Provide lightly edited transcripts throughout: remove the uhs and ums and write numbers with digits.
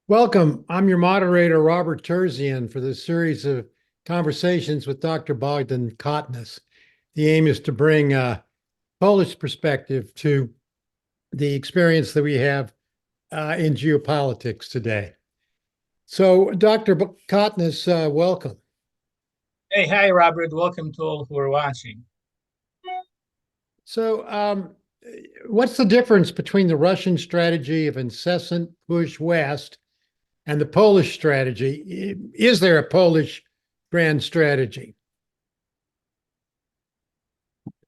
Welcome. I'm your moderator, Robert Terzian, for this series of conversations with Dr. Bogdan Kotnis. The aim is to bring a Polish perspective to the experience that we have in geopolitics today. So, Dr. Kotnis, welcome. Hey, hi, Robert. Welcome to all who are watching. So, what's the difference between the Russian strategy of incessant push west and the Polish strategy? Is there a Polish grand strategy?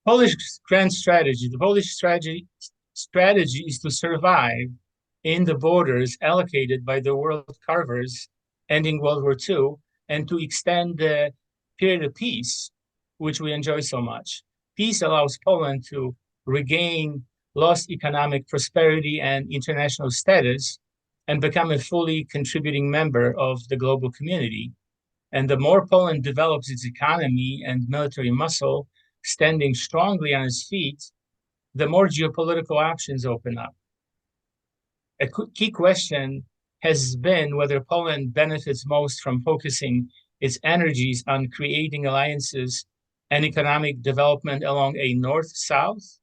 Polish grand strategy. The Polish strategy is to survive in the borders allocated by the world carvers ending World War II and to extend the period of peace, which we enjoy so much. Peace allows Poland to regain lost economic prosperity and international status and become a fully contributing member of the global community. And the more Poland develops its economy and military muscle, standing strongly on its feet, the more geopolitical options open up. A key question has been whether Poland benefits most from focusing its energies on creating alliances and economic development along a north-south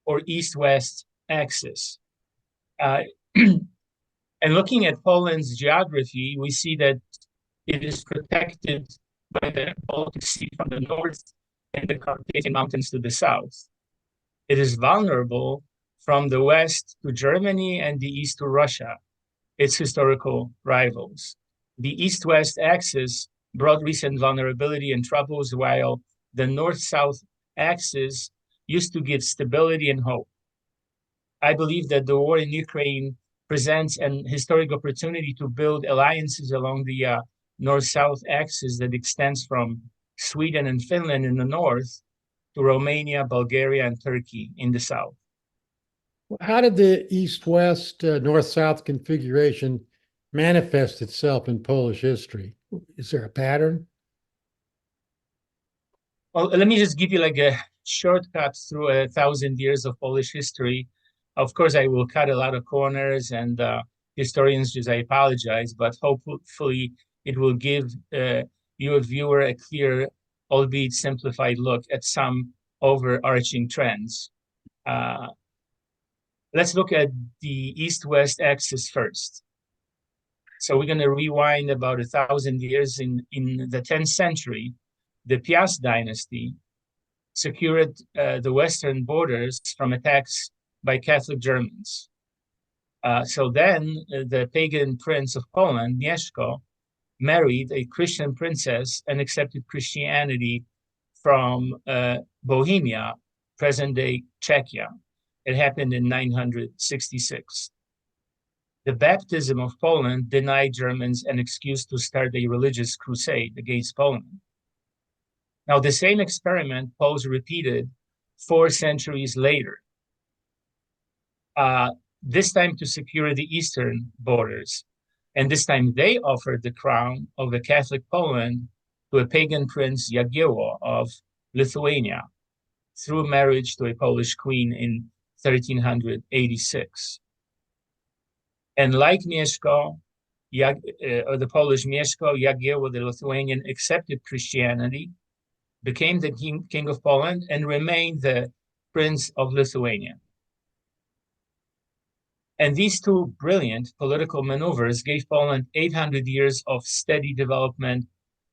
or east-west axis. And looking at Poland's geography, we see that it is protected by the Baltic Sea from the north and the Carpathian Mountains to the south. It is vulnerable from the west to Germany and the east to Russia, its historical rivals. The east-west axis brought recent vulnerability and troubles, while the north-south axis used to give stability and hope. I believe that the war in Ukraine presents an historic opportunity to build alliances along the north-south axis that extends from Sweden and Finland in the north to Romania, Bulgaria, and Turkey in the south. How did the east-west, north-south configuration manifest itself in Polish history? Is there a pattern? Well, let me just give you like a shortcut through 1,000 years of Polish history. Of course, I will cut a lot of corners, and historians just, I apologize, but hopefully it will give you, a viewer, a clear, albeit simplified look at some overarching trends. Let's look at the east-west axis first. So we're going to rewind about 1,000 years. In the 10th century, the Piast dynasty secured the western borders from attacks by Catholic Germans. So then the pagan prince of Poland, Mieszko, married a Christian princess and accepted Christianity from Bohemia, present-day Czechia. It happened in 966. The baptism of Poland denied Germans an excuse to start a religious crusade against Poland. Now, the same experiment Poles repeated 4 centuries later, this time to secure the eastern borders. And this time they offered the crown of a Catholic Poland to a pagan prince, Jagiełło of Lithuania, through marriage to a Polish queen in 1386. And like Mieszko, or the Polish Mieszko, Jagiełło, the Lithuanian, accepted Christianity, became the king of Poland, and remained the Prince of Lithuania. And these two brilliant political maneuvers gave Poland 800 years of steady development,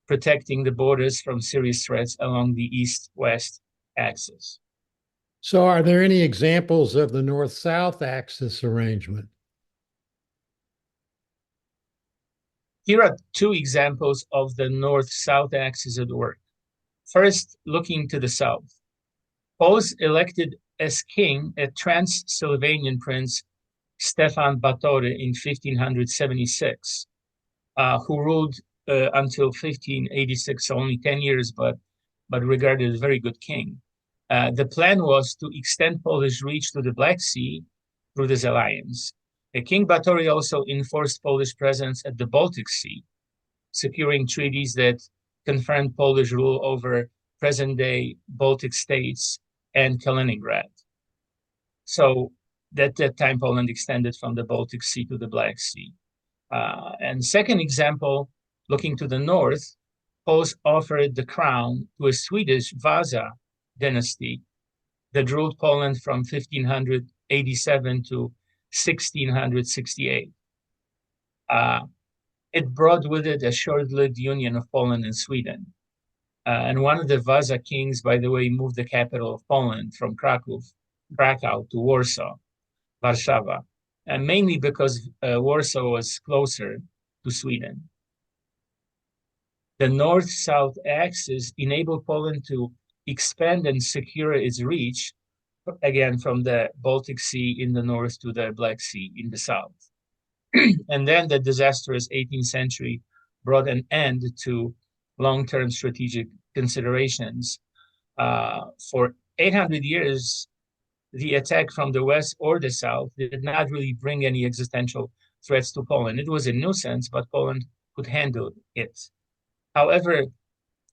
protecting the borders from serious threats along the east-west axis. So are there any examples of the north-south axis arrangement? Here are 2 examples of the north-south axis at work. First, looking to the south. Poles elected as king a Transylvanian prince, Stefan Batory, in 1576, who ruled until 1586, only 10 years, but regarded as a very good king. The plan was to extend Polish reach to the Black Sea through this alliance. King Batory also enforced Polish presence at the Baltic Sea, securing treaties that confirmed Polish rule over present-day Baltic states and Kaliningrad. So at that time, Poland extended from the Baltic Sea to the Black Sea. And second example, looking to the north, Poles offered the crown to a Swedish Vasa dynasty that ruled Poland from 1587 to 1668. It brought with it a short-lived union of Poland and Sweden. And one of the Vasa kings, by the way, moved the capital of Poland from Krakow to Warsaw, Warszawa, and mainly because Warsaw was closer to Sweden. The north-south axis enabled Poland to expand and secure its reach, again, from the Baltic Sea in the north to the Black Sea in the south. And then the disastrous 18th century brought an end to long-term strategic considerations. For 800 years, the attack from the west or the south did not really bring any existential threats to Poland. It was a nuisance, but Poland could handle it. However,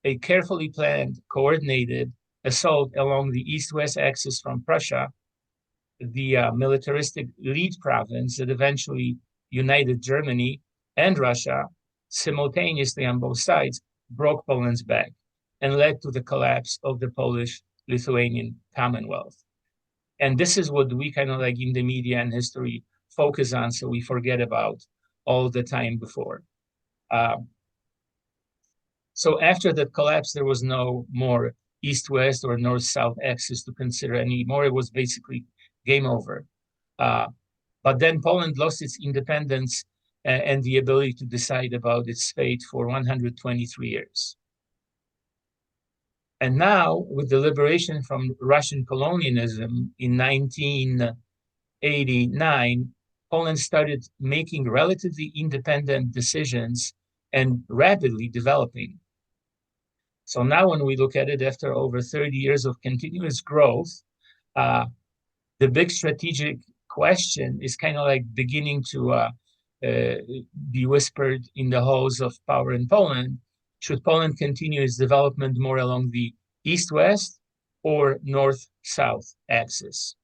a carefully planned, coordinated assault along the east-west axis from Prussia, the militaristic lead province that eventually united Germany and Russia simultaneously on both sides, broke Poland's back and led to the collapse of the Polish-Lithuanian Commonwealth. And this is what we kind of like in the media and history focus on, so we forget about all the time before. So after that collapse, there was no more east-west or north-south axis to consider anymore. It was basically game over. But then Poland lost its independence and the ability to decide about its fate for 123 years. And now, with the liberation from Russian colonialism in 1989, Poland started making relatively independent decisions and rapidly developing. So now when we look at it after over 30 years of continuous growth, the big strategic question is kind of like beginning to be whispered in the halls of power in Poland. Should Poland continue its development more along the east-west or north-south axis?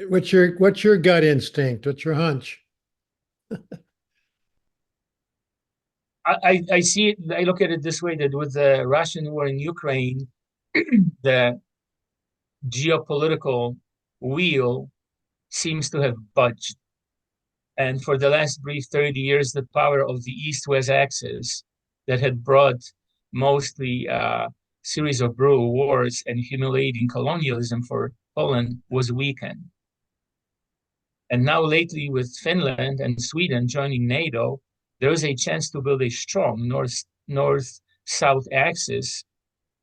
What's your gut instinct? What's your hunch? I see it, I look at it this way, that with the Russian war in Ukraine, the geopolitical wheel seems to have budged. And for the last brief 30 years, the power of the east-west axis that had brought mostly a series of brutal wars and humiliating colonialism for Poland was weakened. And now lately, with Finland and Sweden joining NATO, there is a chance to build a strong north-south axis,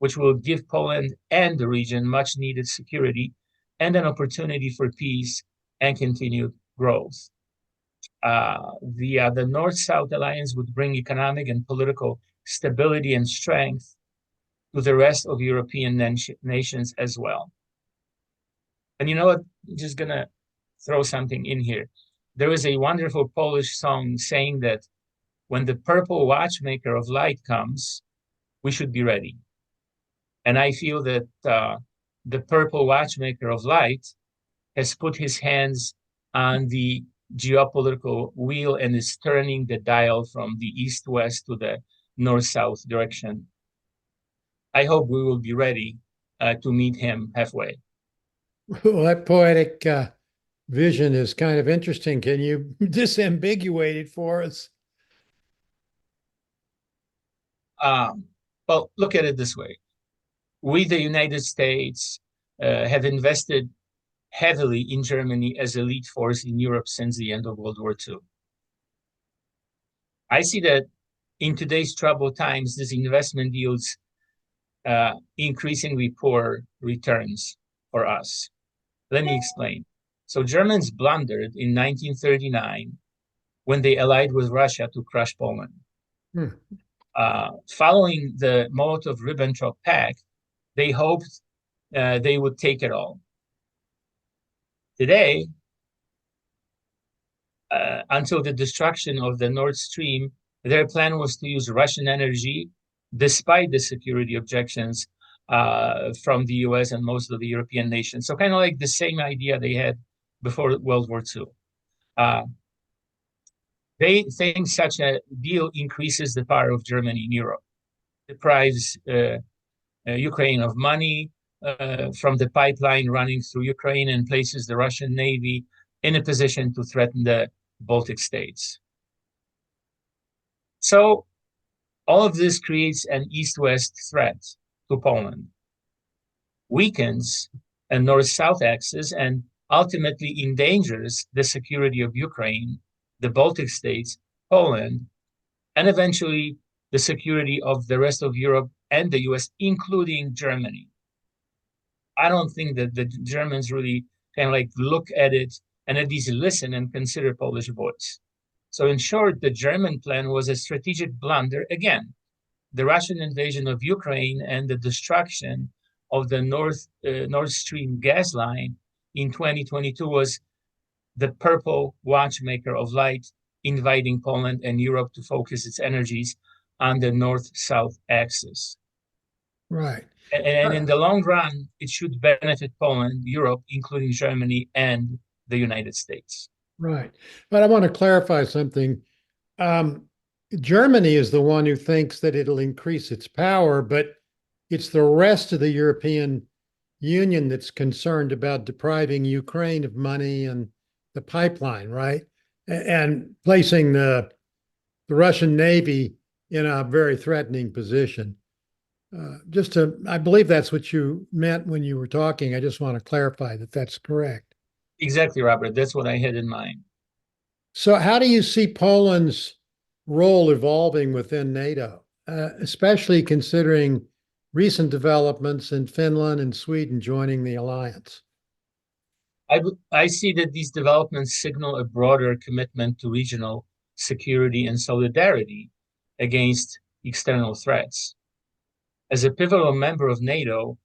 which will give Poland and the region much needed security and an opportunity for peace and continued growth. The North-South alliance would bring economic and political stability and strength to the rest of European nations as well. And you know what? I'm just gonna throw something in here. There is a wonderful Polish song saying that when the Purple Watchmaker of Light comes, we should be ready. And I feel that the Purple Watchmaker of Light has put his hands on the geopolitical wheel and is turning the dial from the east-west to the north-south direction. I hope we will be ready to meet him halfway. Well, that poetic vision is kind of interesting. Can you disambiguate it for us? Well, look at it this way. We, the United States, have invested heavily in Germany as a lead force in Europe since the end of World War II. I see that in today's troubled times, this investment yields increasingly poor returns for us. Let me explain. So Germans blundered in 1939 when they allied with Russia to crush Poland. Following the Molotov-Ribbentrop Pact, they hoped they would take it all. Today, until the destruction of the Nord Stream, their plan was to use Russian energy, despite the security objections from the US and most of the European nations. So kind of like the same idea they had before World War II. They think such a deal increases the power of Germany in Europe, deprives Ukraine of money from the pipeline running through Ukraine, and places the Russian Navy in a position to threaten the Baltic states. So all of this creates an east-west threat to Poland, weakens a north-south axis, and ultimately endangers the security of Ukraine, the Baltic states, Poland, and eventually the security of the rest of Europe and the US, including Germany. I don't think that the Germans really kind of like look at it and at least listen and consider Polish voice. So in short, the German plan was a strategic blunder again. The Russian invasion of Ukraine and the destruction of the Nord Stream gas line in 2022 was the Purple Watchmaker of Light, inviting Poland and Europe to focus its energies on the north-south axis. Right. And in the long run, it should benefit Poland, Europe, including Germany and the United States. Right. But I want to clarify something. Germany is the one who thinks that it'll increase its power, but it's the rest of the European Union that's concerned about depriving Ukraine of money and the pipeline, right? And placing the Russian Navy in a very threatening position. I believe that's what you meant when you were talking. I just want to clarify that that's correct. Exactly, Robert. That's what I had in mind. So, how do you see Poland's role evolving within NATO, especially considering recent developments in Finland and Sweden joining the alliance? I see that these developments signal a broader commitment to regional security and solidarity against external threats. As a pivotal member of NATO,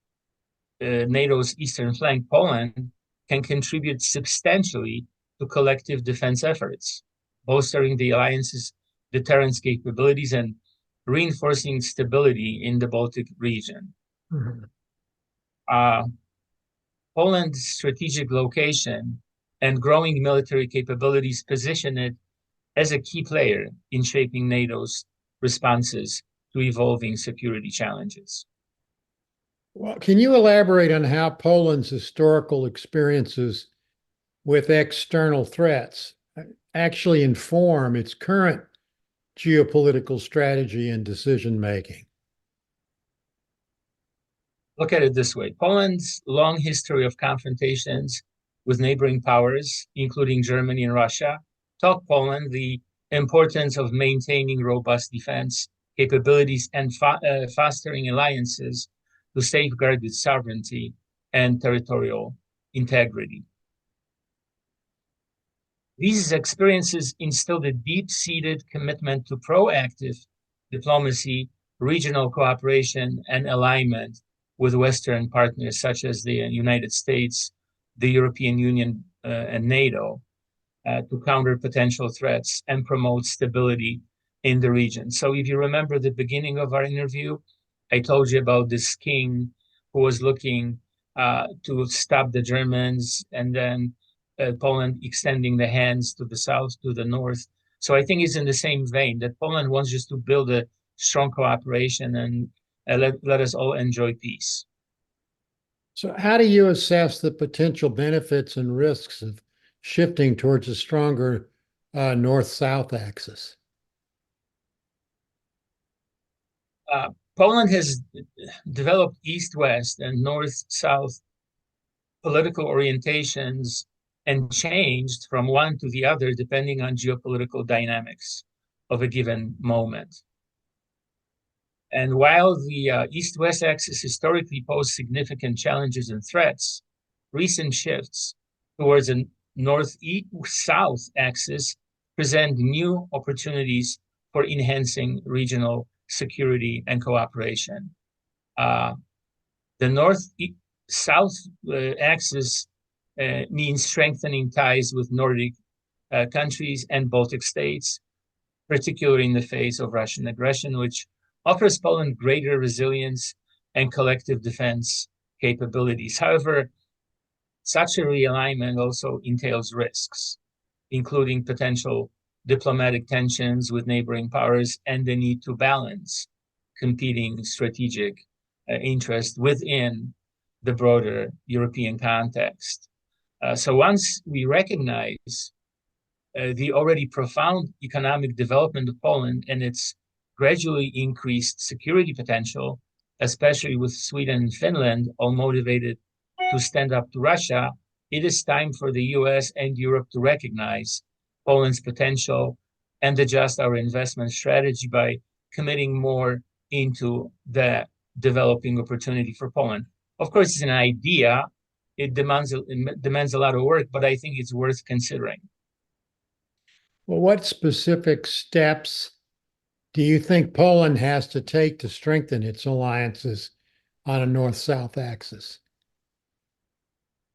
NATO's eastern flank, Poland can contribute substantially to collective defense efforts, bolstering the alliance's deterrence capabilities and reinforcing stability in the Baltic region. Mm-hmm. Poland's strategic location and growing military capabilities position it as a key player in shaping NATO's responses to evolving security challenges. Well, can you elaborate on how Poland's historical experiences with external threats actually inform its current geopolitical strategy and decision making? Look at it this way. Poland's long history of confrontations with neighboring powers, including Germany and Russia, taught Poland the importance of maintaining robust defense capabilities and fostering alliances to safeguard its sovereignty and territorial integrity. These experiences instilled a deep-seated commitment to proactive diplomacy, regional cooperation, and alignment with Western partners such as the United States, the European Union, and NATO to counter potential threats and promote stability in the region. So if you remember the beginning of our interview, I told you about this king who was looking to stop the Germans, and then Poland extending the hands to the south, to the north. So I think it's in the same vein that Poland wants just to build a strong cooperation and let us all enjoy peace. So, how do you assess the potential benefits and risks of shifting towards a stronger north-south axis? Poland has developed east-west and north-south political orientations and changed from one to the other depending on geopolitical dynamics of a given moment. And while the east-west axis historically posed significant challenges and threats, recent shifts towards a north-south axis present new opportunities for enhancing regional security and cooperation. The north-south axis means strengthening ties with Nordic countries and Baltic states, particularly in the face of Russian aggression, which offers Poland greater resilience and collective defense capabilities. However, such a realignment also entails risks, including potential diplomatic tensions with neighboring powers, and the need to balance competing strategic interests within the broader European context. So once we recognize the already profound economic development of Poland and its gradually increased security potential, especially with Sweden and Finland all motivated to stand up to Russia, it is time for the US and Europe to recognize Poland's potential and adjust our investment strategy by committing more into the developing opportunity for Poland. Of course, it's an idea. It demands a lot of work, but I think it's worth considering. Well, what specific steps do you think Poland has to take to strengthen its alliances on a north-south axis?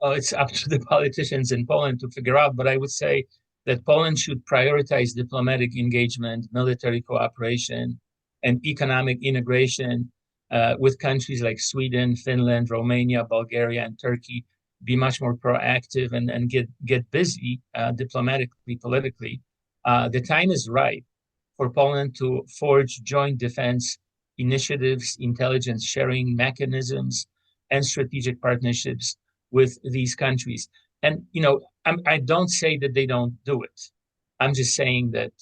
It's up to the politicians in Poland to figure out, but I would say that Poland should prioritize diplomatic engagement, military cooperation, and economic integration with countries like Sweden, Finland, Romania, Bulgaria, and Turkey. Be much more proactive and get busy diplomatically, politically. The time is right for Poland to forge joint defense initiatives, intelligence sharing mechanisms, and strategic partnerships with these countries. And I don't say that they don't do it. I'm just saying that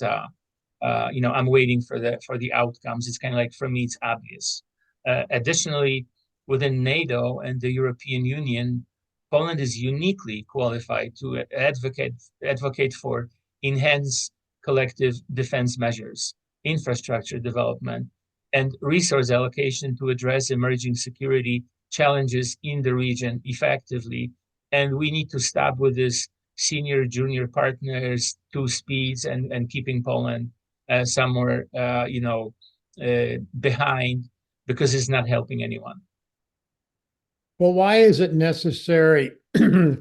I'm waiting for the outcomes. It's kind of like, for me, it's obvious. Additionally, within NATO and the European Union, Poland is uniquely qualified to advocate for enhanced collective defense measures, infrastructure development, and resource allocation to address emerging security challenges in the region effectively. And we need to stop with this senior junior partners, two speeds, and keeping Poland somewhere behind, because it's not helping anyone. Well, why is it necessary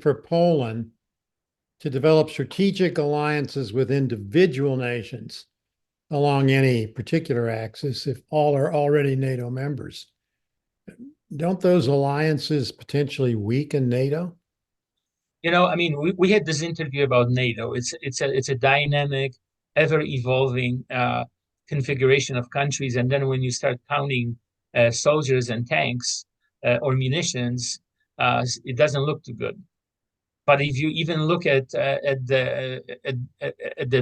for Poland to develop strategic alliances with individual nations along any particular axis if all are already NATO members? Don't those alliances potentially weaken NATO? We had this interview about NATO. It's a dynamic, ever evolving configuration of countries, and then when you start counting soldiers and tanks or munitions, it doesn't look too good. But if you even look at the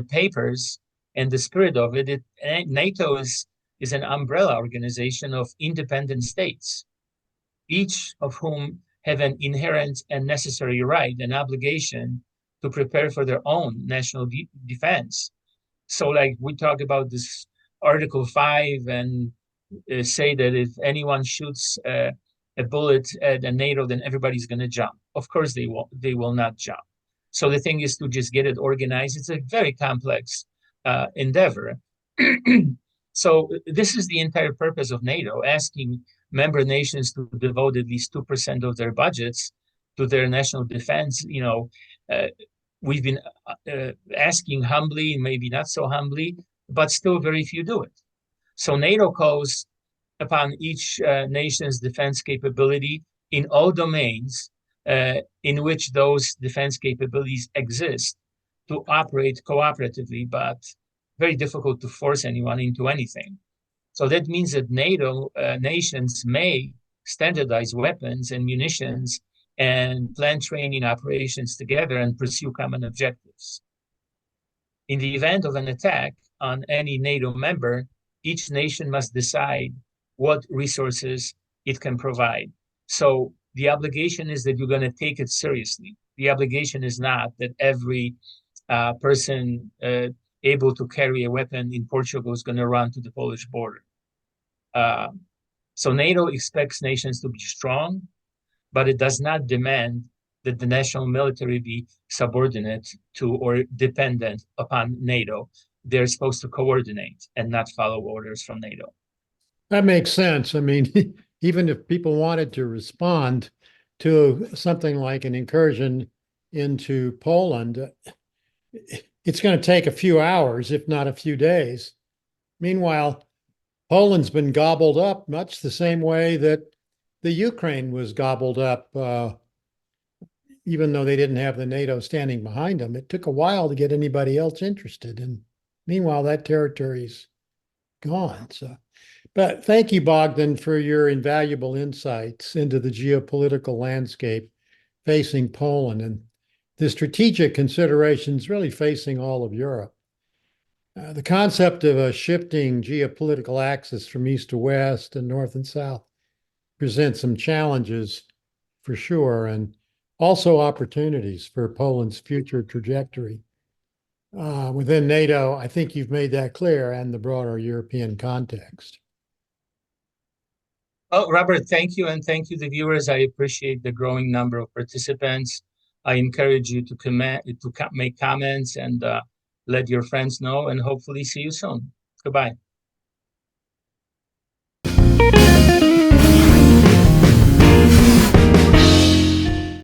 papers and the spirit of it, NATO is an umbrella organization of independent states, each of whom have an inherent and necessary right and obligation to prepare for their own national defense. So, like, we talk about this Article 5 and say that if anyone shoots a bullet at a NATO, then everybody's going to jump. Of course, they will not jump. So the thing is to just get it organized. It's a very complex endeavor. So this is the entire purpose of NATO, asking member nations to devote at least 2% of their budgets to their national defense. We've been asking humbly, maybe not so humbly, but still very few do it. So NATO calls upon each nation's defense capability in all domains in which those defense capabilities exist to operate cooperatively, but very difficult to force anyone into anything. So that means that NATO nations may standardize weapons and munitions and plan training operations together and pursue common objectives. In the event of an attack on any NATO member, each nation must decide what resources it can provide. So the obligation is that you're going to take it seriously. The obligation is not that every person able to carry a weapon in Portugal is going to run to the Polish border. So NATO expects nations to be strong, but it does not demand that the national military be subordinate to or dependent upon NATO. They're supposed to coordinate and not follow orders from NATO. That makes sense. I mean, even if people wanted to respond to something like an incursion into Poland, it's going to take a few hours, if not a few days. Meanwhile, Poland's been gobbled up much the same way that the Ukraine was gobbled up, even though they didn't have the NATO standing behind them. It took a while to get anybody else interested. And Meanwhile, that territory's gone. So, but thank you, Bogdan, for your invaluable insights into the geopolitical landscape facing Poland and the strategic considerations really facing all of Europe. The concept of a shifting geopolitical axis from east to west and north and south presents some challenges for sure, and also opportunities for Poland's future trajectory. Within NATO, I think you've made that clear, and the broader European context. Oh, Robert, thank you. And thank you, the viewers. I appreciate the growing number of participants. I encourage you to make comments and let your friends know, and hopefully see you soon. Goodbye.